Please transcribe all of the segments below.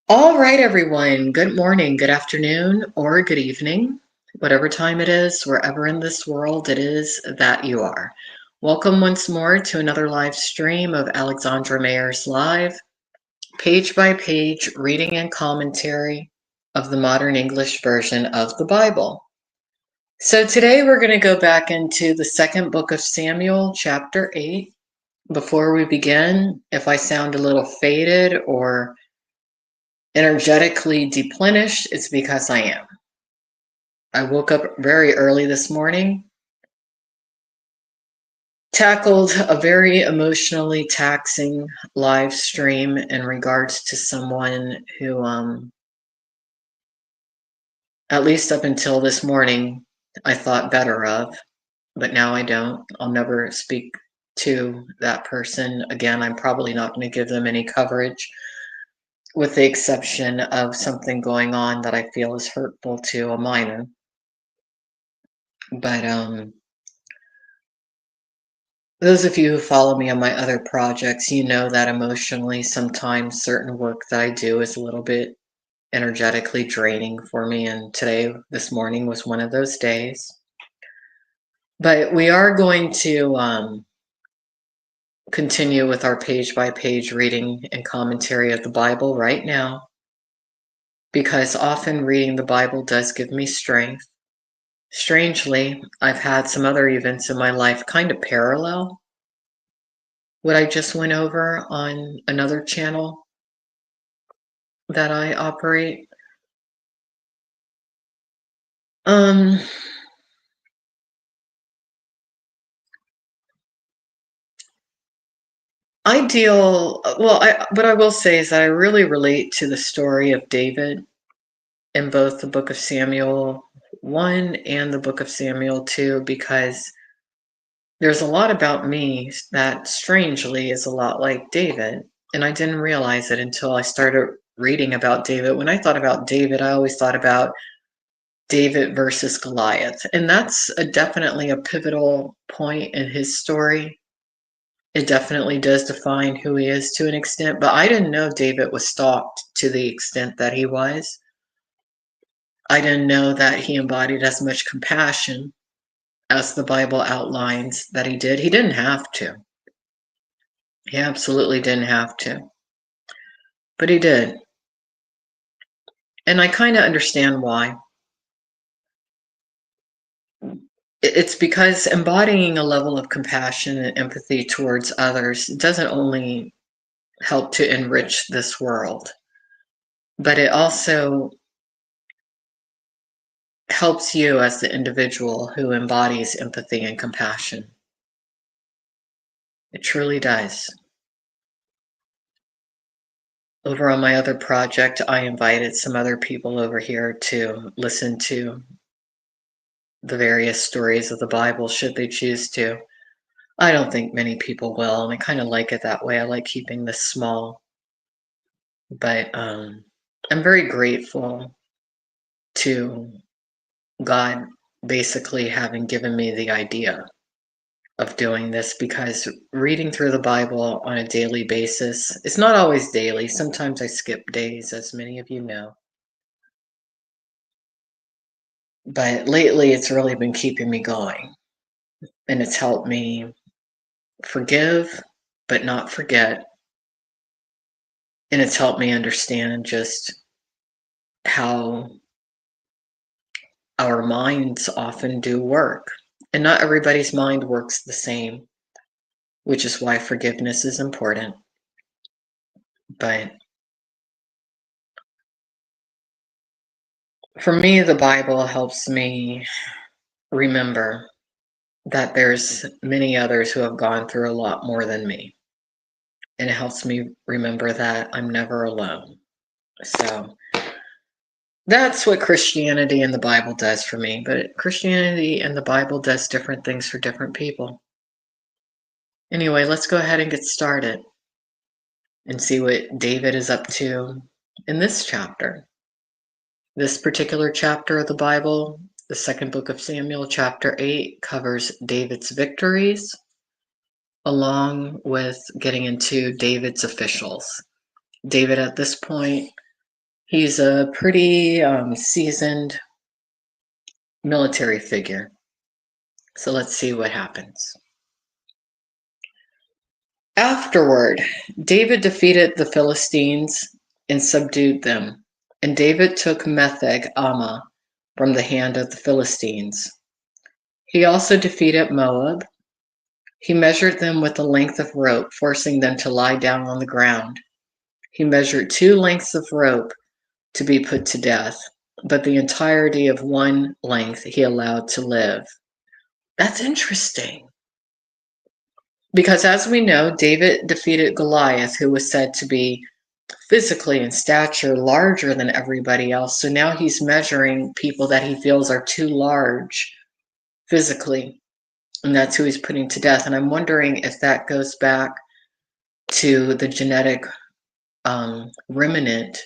All right, everyone. Good morning, good afternoon, or good evening, whatever time it is, wherever in this world it is that you are. Welcome once more to another live stream of Alexandra Mayers Live, page by page reading and commentary of the modern English version of the Bible. So today we're going to go back into the second book of Samuel, chapter 8. Before we begin, if I sound a little faded or energetically deplenished, it's because I am. I woke up very early this morning, tackled a very emotionally taxing live stream in regards to someone who, at least up until this morning, I thought better of, but now I don't. I'll never speak to that person again. I'm probably not going to give them any coverage, with the exception of something going on that I feel is hurtful to a minor. But those of you who follow me on my other projects, you know that emotionally, sometimes certain work that I do is a little bit energetically draining for me. And this morning was one of those days. But we are going to continue with our page by page reading and commentary of the Bible right now, because often reading the Bible does give me strength. Strangely, I've had some other events in my life kind of parallel what I just went over on another channel that I operate. Um, what I will say is that I really relate to the story of David in both the book of Samuel 1 and the book of Samuel 2, because there's a lot about me that strangely is a lot like David. And I didn't realize it until I started reading about David. When I thought about David, I always thought about David versus Goliath. And that's definitely a pivotal point in his story. It definitely does define who he is to an extent, but I didn't know David was stalked to the extent that he was. I didn't know that he embodied as much compassion as the Bible outlines that he did. He didn't have to. He absolutely didn't have to. But he did. And I kind of understand why. It's because embodying a level of compassion and empathy towards others doesn't only help to enrich this world, but it also helps you as the individual who embodies empathy and compassion. It truly does. Over on my other project, I invited some other people over here to listen to the various stories of the Bible, should they choose to. I don't think many people will, and I kind of like it that way. I like keeping this small. But I'm very grateful to God basically having given me the idea of doing this, because reading through the Bible on a daily basis, it's not always daily. Sometimes I skip days, as many of you know. But lately, it's really been keeping me going. And it's helped me forgive, but not forget. And it's helped me understand just how our minds often do work. And not everybody's mind works the same, which is why forgiveness is important. But for me, the Bible helps me remember that there's many others who have gone through a lot more than me. And it helps me remember that I'm never alone. So that's what Christianity and the Bible does for me. But Christianity and the Bible does different things for different people. Anyway, let's go ahead and get started and see what David is up to in this chapter. This particular chapter of the Bible, the second book of Samuel, chapter 8, covers David's victories, along with getting into David's officials. David, at this point, He's a pretty seasoned military figure. So let's see what happens. Afterward, David defeated the Philistines and subdued them. And David took Metheg Ammah from the hand of the Philistines. He also defeated Moab. He measured them with a length of rope, forcing them to lie down on the ground. He measured 2 lengths of rope to be put to death, but the entirety of 1 length he allowed to live. That's interesting. Because as we know, David defeated Goliath, who was said to be physically in stature larger than everybody else. So now he's measuring people that he feels are too large physically, and that's who he's putting to death. And I'm wondering if that goes back to the genetic remnant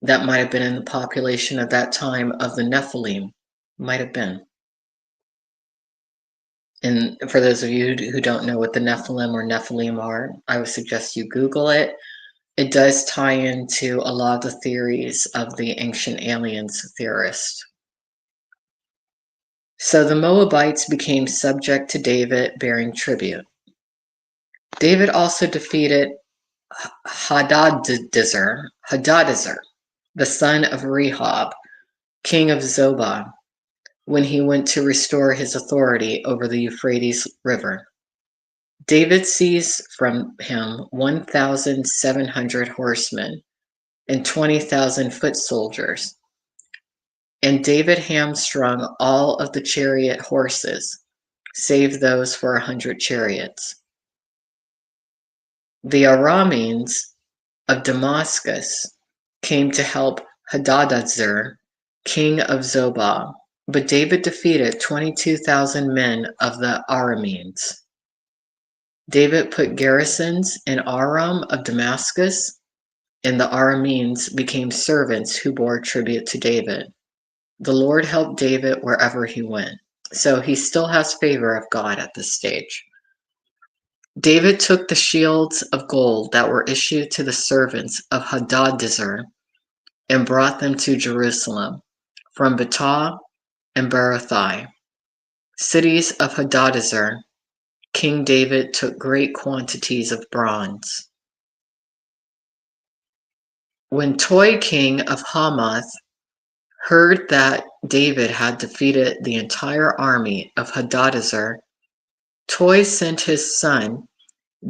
that might have been in the population at that time of the Nephilim. Might have been. And for those of you who don't know what the Nephilim or Nephilim are, I would suggest you Google it. It does tie into a lot of the theories of the ancient aliens theorists. So the Moabites became subject to David, bearing tribute. David also defeated Hadadezer, the son of Rehob, king of Zobah, when he went to restore his authority over the Euphrates River. David seized from him 1,700 horsemen and 20,000 foot soldiers. And David hamstrung all of the chariot horses, save those for 100 chariots. The Arameans of Damascus came to help Hadadezer, king of Zobah, but David defeated 22,000 men of the Arameans. David put garrisons in Aram of Damascus, and the Arameans became servants who bore tribute to David. The Lord helped David wherever he went. So he still has favor of God at this stage. David took the shields of gold that were issued to the servants of Hadadezer and brought them to Jerusalem from Betah and Berothai, cities of Hadadezer. King David took great quantities of bronze. When Toi, king of Hamath, heard that David had defeated the entire army of Hadadezer, Toi sent his son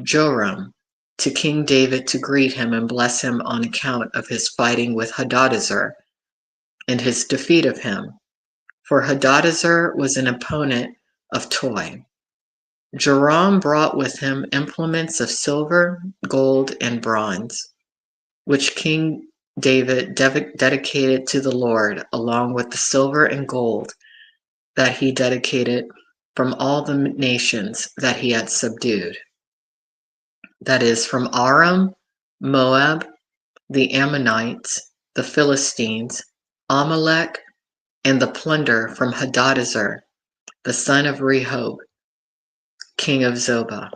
Joram to King David to greet him and bless him on account of his fighting with Hadadezer and his defeat of him, for Hadadezer was an opponent of Toi. Joram brought with him implements of silver, gold, and bronze, which King David dedicated to the Lord, along with the silver and gold that he dedicated from all the nations that he had subdued. That is, from Aram, Moab, the Ammonites, the Philistines, Amalek, and the plunder from Hadadezer, the son of Rehob, king of Zobah.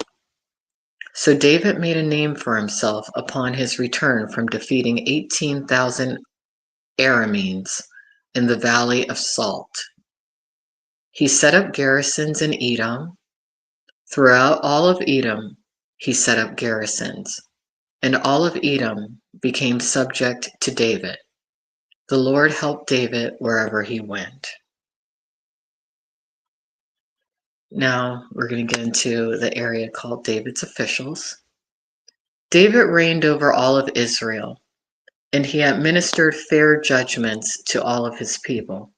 So David made a name for himself upon his return from defeating 18,000 Arameans in the Valley of Salt. He set up garrisons in Edom. Throughout all of Edom, he set up garrisons, and all of Edom became subject to David. The Lord helped David wherever he went. Now we're going to get into the area called David's officials. David reigned over all of Israel, and he administered fair judgments to all of his people.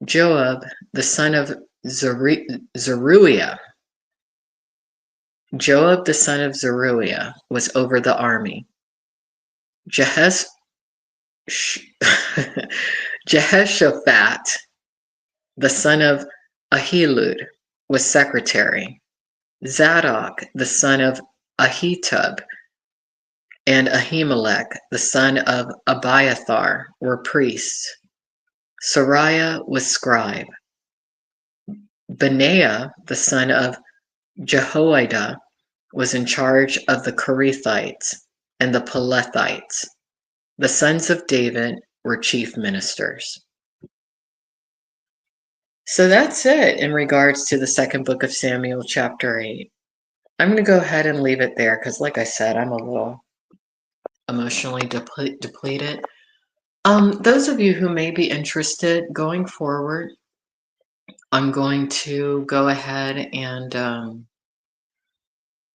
Joab, the son of Zeruiah, was over the army. Jehoshaphat, the son of Ahilud, was secretary. Zadok, the son of Ahitub, and Ahimelech, the son of Abiathar, were priests. Sariah was scribe. Benaiah, the son of Jehoiada, was in charge of the Korathites and the Pelethites. The sons of David were chief ministers. So that's it in regards to the second book of Samuel, chapter 8. I'm going to go ahead and leave it there because, like I said, I'm a little emotionally depleted. Those of you who may be interested going forward, I'm going to go ahead and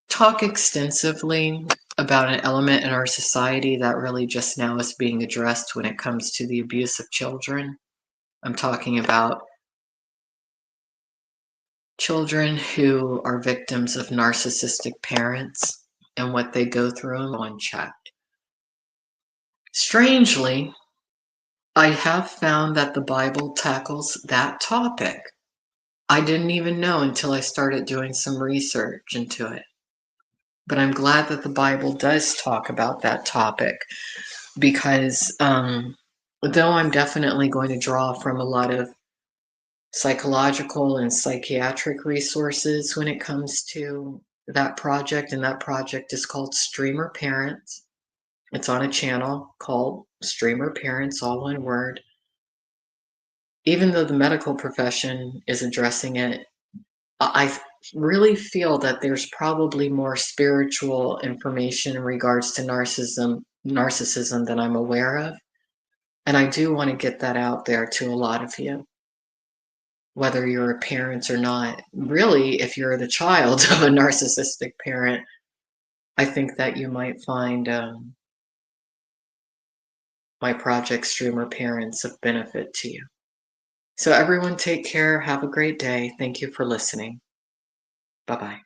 talk extensively about an element in our society that really just now is being addressed when it comes to the abuse of children. I'm talking about children who are victims of narcissistic parents and what they go through unchecked. Strangely, I have found that the Bible tackles that topic. I didn't even know until I started doing some research into it. But I'm glad that the Bible does talk about that topic because though I'm definitely going to draw from a lot of psychological and psychiatric resources when it comes to that project, and that project is called Streamer Parents. It's on a channel called Streamer Parents, all one word. Even though the medical profession is addressing it, I really feel that there's probably more spiritual information in regards to narcissism than I'm aware of. And I do want to get that out there to a lot of you, whether you're a parent or not. Really, if you're the child of a narcissistic parent, I think that you might find my project Streamer Parents of benefit to you. So everyone take care. Have a great day. Thank you for listening. Bye-bye.